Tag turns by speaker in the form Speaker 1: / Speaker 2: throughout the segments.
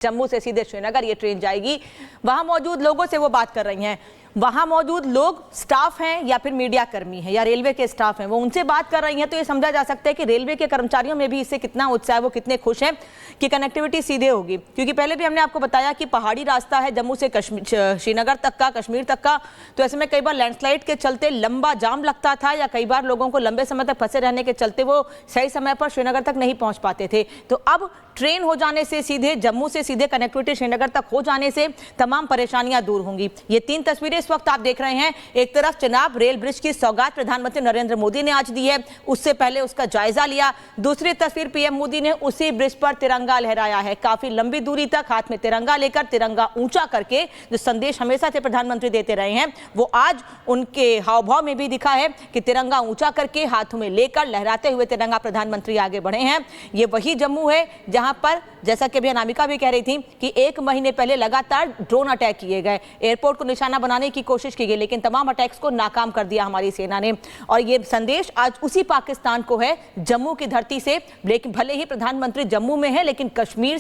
Speaker 1: जम्मू से सीधे श्रीनगर ये ट्रेन जाएगी। वहां मौजूद लोगों से वो बात कर रही हैं। वहां मौजूद लोग स्टाफ हैं या फिर मीडिया कर्मी हैं या रेलवे के स्टाफ हैं, वो उनसे बात कर रही हैं। तो ये समझा जा सकता है कि रेलवे के कर्मचारियों में भी इससे कितना उत्साह है, वो कितने खुश हैं कि कनेक्टिविटी सीधे होगी। क्योंकि पहले भी हमने आपको बताया कि पहाड़ी रास्ता है जम्मू से श्रीनगर तक का, कश्मीर तक का, तो ऐसे में कई बार लैंडस्लाइड के चलते लंबा जाम लगता था या कई बार लोगों को लंबे समय तक फंसे रहने के चलते वो सही समय पर श्रीनगर तक नहीं पहुंच पाते थे। तो अब ट्रेन हो जाने से सीधे जम्मू से सीधे कनेक्टिविटी श्रीनगर तक हो जाने से तमाम परेशानियां दूर होंगी। ये 3 तस्वीरें इस वक्त आप देख रहे हैं। एक तरफ चेनाब रेल ब्रिज की सौगात प्रधानमंत्री नरेंद्र मोदी ने आज दी है, उससे पहले उसका जायजा लिया। दूसरी तस्वीर पीएम मोदी ने उसी ब्रिज पर तिरंगा लहराया है, काफी लंबी दूरी तक हाथ में तिरंगा लेकर, तिरंगा ऊंचा करके, जो संदेश हमेशा से प्रधानमंत्री देते रहे हैं वो आज उनके हाव भाव में भी दिखा है कि तिरंगा ऊंचा करके हाथों में लेकर लहराते हुए तिरंगा प्रधानमंत्री आगे बढ़े हैं। ये वही जम्मू है जहां पर, जैसा कि अभी अनामिका भी कह रही थी कि 1 महीने पहले लगातार ड्रोन अटैक किए गए, एयरपोर्ट को निशाना बनाने की कोशिश की गई, लेकिन तमाम अटैक्स को नाकाम कर दिया हमारी सेना ने। और ये संदेश आज उसी पाकिस्तान को है, जम्मू की धरती से। लेकिन भले ही प्रधानमंत्री जम्मू में है, लेकिन कश्मीर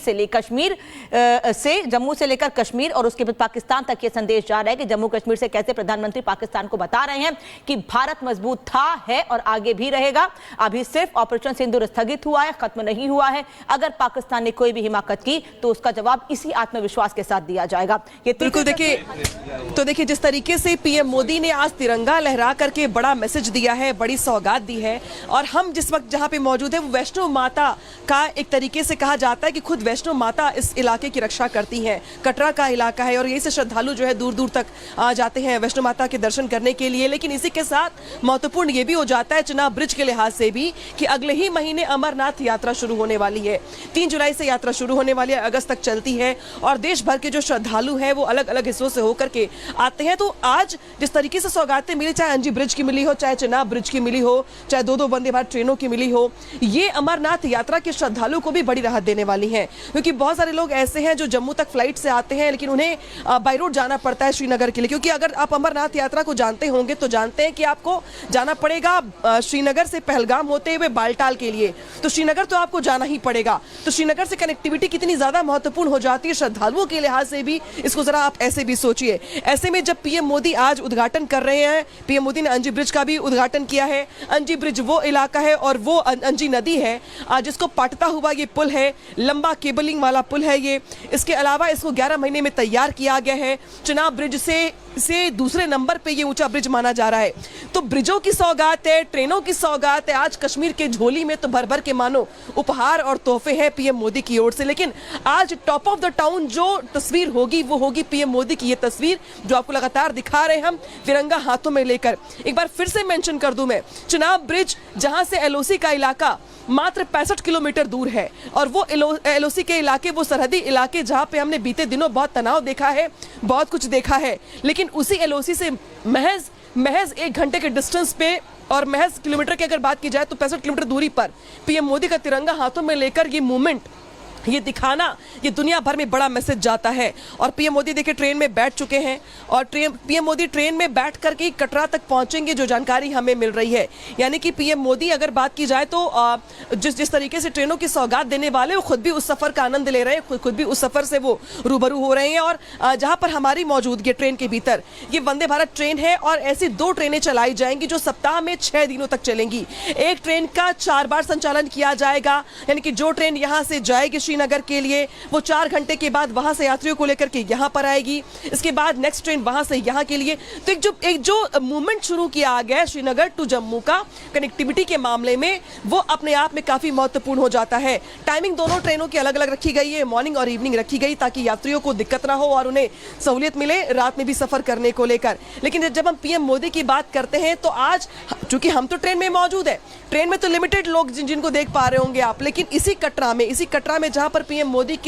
Speaker 1: से जम्मू से लेकर कश्मीर और उसके बाद पाकिस्तान तक ये संदेश जा रहा है कि जम्मू कश्मीर से कैसे प्रधानमंत्री पाकिस्तान को बता रहे हैं कि भारत मजबूत था, है और आगे भी रहेगा। अभी सिर्फ ऑपरेशन सिंदूर स्थगित हुआ है, खत्म नहीं हुआ है। अगर पाकिस्तान ने कोई भी हिमाकत की तो उसका जवाब इसी आत्मविश्वास के साथ दिया जाएगा। ये
Speaker 2: बिल्कुल देखिए जिस तरीके से पीएम मोदी ने आज तिरंगा लहरा करके बड़ा मैसेज दिया है, बड़ी सौगात दी है। और हम जिस वक्त जहां पे मौजूद है वो वैष्णो माता का एक तरीके से कहा जाता है कि खुद वैष्णो माता इस इलाके की रक्षा करती हैं। कटरा का इलाका है और यही से श्रद्धालु जो है दूर दूर तक आ जाते हैं वैष्णो माता के दर्शन करने के लिए। लेकिन इसी के साथ महत्वपूर्ण ये भी हो जाता है चेनाब ब्रिज के लिहाज से भी कि अगले ही महीने अमरनाथ यात्रा शुरू होने वाली है। 3 जुलाई से यात्रा शुरू होने वाली है, अगस्त तक चलती है और देश भर के जो श्रद्धालु हैं वो अलग अलग हिस्सों से होकर के आते हैं। तो आज जिस तरीके से सौगातें मिली, चाहे अंजी ब्रिज की मिली हो, चाहे चेनाब ब्रिज की मिली हो, चाहे 2-2 वंदे भारत ट्रेनों की मिली हो, ये अमरनाथ यात्रा के श्रद्धालुओं को भी बड़ी राहत देने वाली है। क्योंकि बहुत सारे लोग ऐसे हैं जो जम्मू तक फ्लाइट से आते हैं लेकिन उन्हें बाय रोड जाना पड़ता है श्रीनगर के लिए। क्योंकि अगर आप अमरनाथ यात्रा को जानते होंगे तो जानते हैं कि आपको जाना पड़ेगा श्रीनगर से पहलगाम होते हुए बालटाल के लिए, तो श्रीनगर तो आपको जाना ही पड़ेगा। तो श्रीनगर से कनेक्टिविटी कितनी ज्यादा महत्वपूर्ण हो जाती है श्रद्धालुओं के लिहाज से भी, इसको जरा आप ऐसे भी सोचिए। ऐसे में जब पीएम मोदी आज उद्घाटन कर रहे हैं, पीएम मोदी ने अंजी ब्रिज का भी उद्घाटन किया है। अंजी ब्रिज वो इलाका है और वो अंजी नदी है जिसको पाटता हुआ ये पुल है, लंबा केबलिंग वाला पुल है ये। इसके अलावा इसको 11 महीने में तैयार किया गया है। चेनाब ब्रिज से दूसरे नंबर पे ये ऊंचा ब्रिज माना जा रहा है। तो ब्रिजों की सौगात है, ट्रेनों की सौगात है। आज कश्मीर के झोली में तो भर भर के मानो उपहार और तोहफे हैं पीएम मोदी की ओर से। लेकिन आज टॉप ऑफ द टाउन जो तस्वीर होगी वो होगी पीएम मोदी की ये तस्वीर जो आपको लगातार दिखा रहे हैं हम, तिरंगा हाथों में लेकर। एक बार फिर से मेंशन कर दूं मैं, चेनाब ब्रिज जहां से एलओसी का इलाका मात्र 65 किलोमीटर दूर है और वो एलओसी के इलाके, वो सरहदी इलाके जहां पे हमने बीते दिनों बहुत तनाव देखा है, बहुत कुछ देखा है। लेकिन उसी एलओसी से महज 1 घंटे के डिस्टेंस पे और महज किलोमीटर की अगर बात की जाए तो 65 किलोमीटर दूरी पर पीएम मोदी का तिरंगा हाथों में लेकर ये मूवमेंट, ये दिखाना, ये दुनिया भर में बड़ा मैसेज जाता है। और पीएम मोदी देखिए ट्रेन में बैठ चुके हैं और पीएम मोदी ट्रेन में बैठ करके कटरा तक पहुंचेंगे, जो जानकारी हमें मिल रही है। यानी कि पीएम मोदी अगर बात की जाए तो जिस तरीके से ट्रेनों की सौगात देने वाले, वो खुद भी उस सफर का आनंद ले रहे हैं, खुद भी उस सफर से वो रूबरू हो रहे हैं। और जहां पर हमारी मौजूदगी ट्रेन के भीतर ये वंदे भारत ट्रेन है और ऐसी 2 ट्रेनें चलाई जाएंगी जो सप्ताह में 6 दिनों तक चलेंगी। एक ट्रेन का 4 बार संचालन किया जाएगा, यानी कि जो ट्रेन यहां से जाएगी श्रीनगर के लिए वो 4 घंटे के बाद वहां से यात्रियों को लेकर के यहां पर आएगी। इसके बाद नेक्स्ट ट्रेन वहां से यहां के लिए। तो एक जो मूवमेंट शुरू किया गया है श्रीनगर टू जम्मू का कनेक्टिविटी के मामले में, वो अपने आप में काफी महत्वपूर्ण हो जाता है। टाइमिंग दोनों ट्रेनों की अलग अलग रखी गई है, मॉर्निंग और इवनिंग रखी गई ताकि यात्रियों को दिक्कत ना हो और उन्हें सहूलियत मिले रात में भी सफर करने को लेकर। लेकिन जब हम पीएम मोदी की बात करते हैं तो आज चूंकि हम तो ट्रेन में मौजूद है, ट्रेन में तो लिमिटेड लोग जिनको देख पा रहे होंगे आप, लेकिन इसी कटरा में जहां पर पीएम मोदी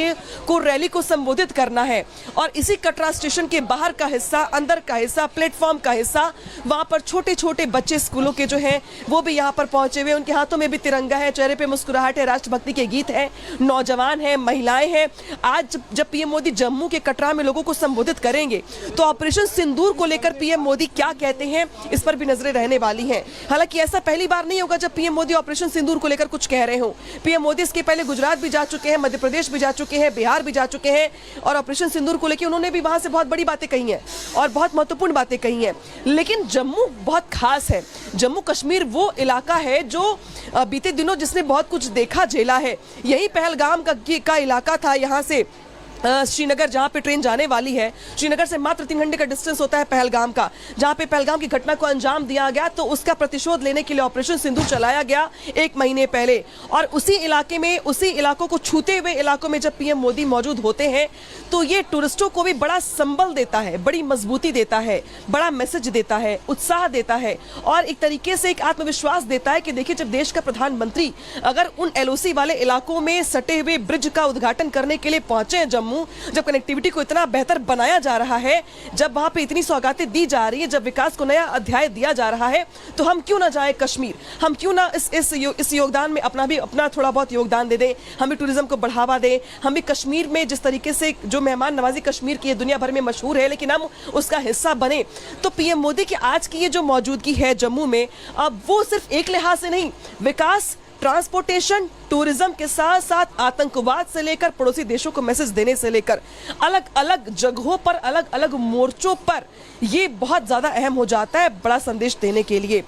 Speaker 2: को रैली को संबोधित करना है और इसी कटरा स्टेशन के बाहर का हिस्सा, अंदर का हिस्सा, प्लेटफॉर्म का हिस्सा, वहां पर छोटे छोटे बच्चे स्कूलों के जो हैं वो भी यहां पर पहुंचे हुए, उनके हाथों में भी तिरंगा है, चेहरे पे मुस्कुराहट है, राष्ट्रभक्ति के गीत है, नौजवान है, महिलाएं हैं। आज जब पीएम मोदी जम्मू के कटरा में लोगों को संबोधित करेंगे तो ऑपरेशन सिंदूर को लेकर पीएम मोदी क्या कहते हैं इस पर भी नजरें रहने वाली हैं। हालांकि ऐसा पहली बार नहीं होगा जब जब पीएम मोदी ऑपरेशन सिंदूर को लेकर कुछ कह रहे हो। पीएम मोदी इसके पहले गुजरात भी जा चुके हैं, मध्य प्रदेश भी जा चुके हैं, बिहार भी जा चुके हैं और ऑपरेशन सिंदूर को लेकर उन्होंने भी वहां से बहुत बड़ी बातें कही हैं और बहुत महत्वपूर्ण बातें कही हैं। लेकिन जम्मू बहुत खास है। जम्मू कश्मीर वो इलाका है जो बीते दिनों जिसने बहुत कुछ देखा झेला है। यही पहलगाम का इलाका था। यहाँ से श्रीनगर जहाँ पे ट्रेन जाने वाली है, श्रीनगर से मात्र 3 घंटे का डिस्टेंस होता है पहलगाम का, जहाँ पे पहलगाम की घटना को अंजाम दिया गया। तो उसका प्रतिशोध लेने के लिए ऑपरेशन सिंदूर चलाया गया 1 महीने पहले। और उसी इलाके में, उसी इलाकों को छूते हुए इलाकों में जब पीएम मोदी मौजूद होते हैं तो ये टूरिस्टों को भी बड़ा संबल देता है, बड़ी मजबूती देता है, बड़ा मैसेज देता है, उत्साह देता है और एक तरीके से एक आत्मविश्वास देता है कि देखिए, जब देश का प्रधानमंत्री अगर उन एलओसी वाले इलाकों में सटे हुए ब्रिज का उद्घाटन करने के लिए पहुंचे हैं जम्मू, जब कनेक्टिविटी को इतना बेहतर बनाया जा रहा है, जब वहां पे इतनी सौगातें दी जा रही है, जब विकास को नया अध्याय दिया जा रहा है, तो हम क्यों ना जाए कश्मीर? हम क्यों ना इस योगदान में अपना थोड़ा बहुत योगदान दे दें? हम भी टूरिज्म को बढ़ावा दें। हम भी कश्मीर में जिस तरीके से जो मेहमान नवाजी कश्मीर की दुनिया भर में मशहूर है, लेकिन हम उसका हिस्सा बने। तो पीएम मोदी की आज की ये जो मौजूदगी है जम्मू में, अब वो सिर्फ एक लिहाज से नहीं, विकास, ट्रांसपोर्टेशन, टूरिज्म के साथ साथ आतंकवाद से लेकर पड़ोसी देशों को मैसेज देने से लेकर अलग अलग जगहों पर, अलग अलग मोर्चों पर ये बहुत ज्यादा अहम हो जाता है बड़ा संदेश देने के लिए।